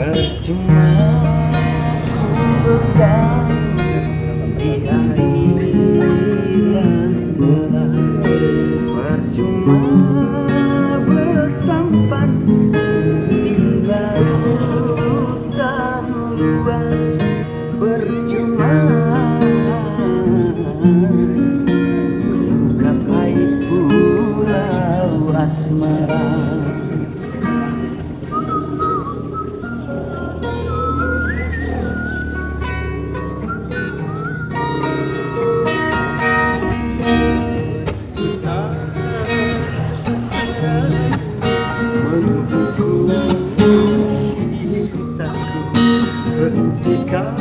Percuma ku bergantung di air yang deras, percuma bersampan di lautan luas, percuma gapai pulau asmara. Hentikan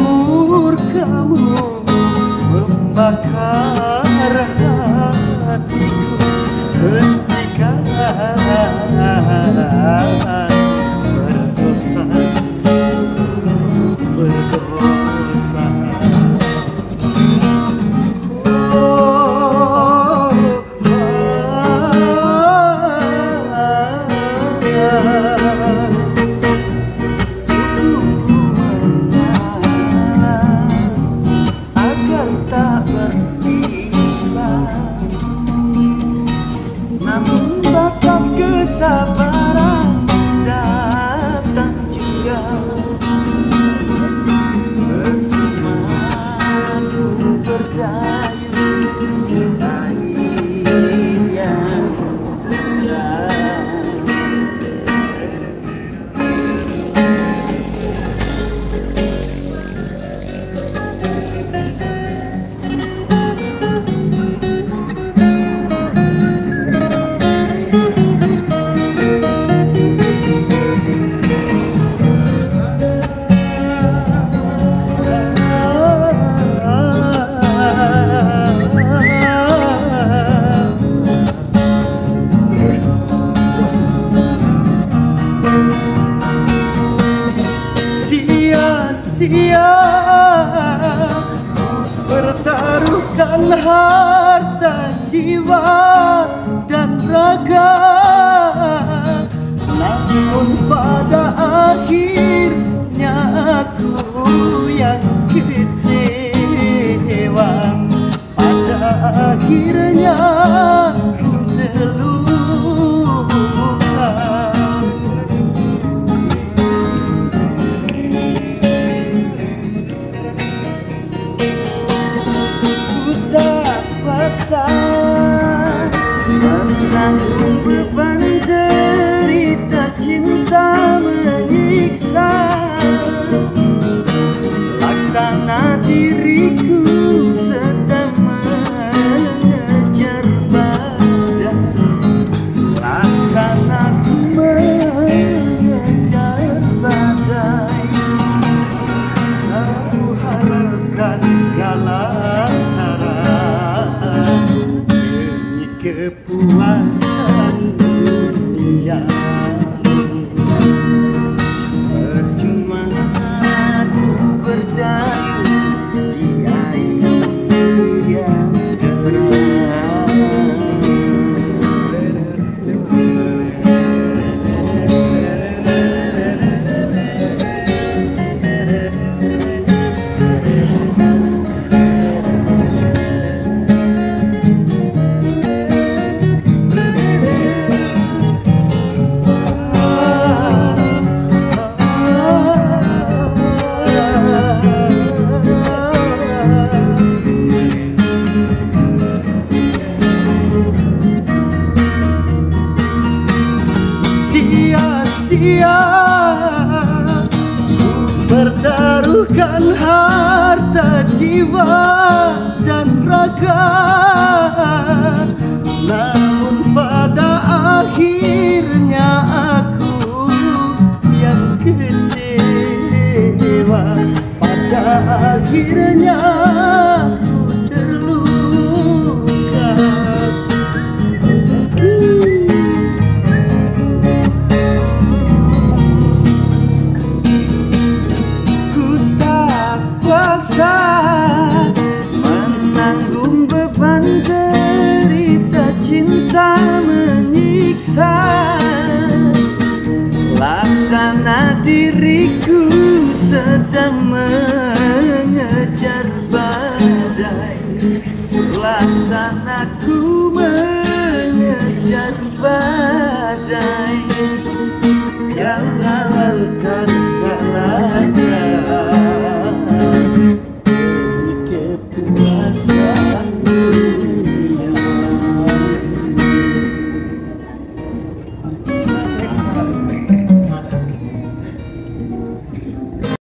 murkamu membakar hatiku, hentikan berdosa, berdosa. Namun batas kesabaran datang juga. Percuma ku berdayung di air yang deras. Sia-sia pertaruhkan harta jiwa dan raga, namun pada akhirnya aku yang kecewa. Pada akhirnya aku terluka. Menanggung beban derita cinta menyiksa, laksana diriku sedang mengejar badai, laksana ku mengejar badai. Aku halalkan segala cara kepuasan dunia. Percuma ku berdayung di air yang deras. Sia-sia pertaruhkan harta jiwa dan raga, namun pada akhirnya aku yang kecewa. Pada akhirnya aku terluka. tersiksa, laksana diriku sedang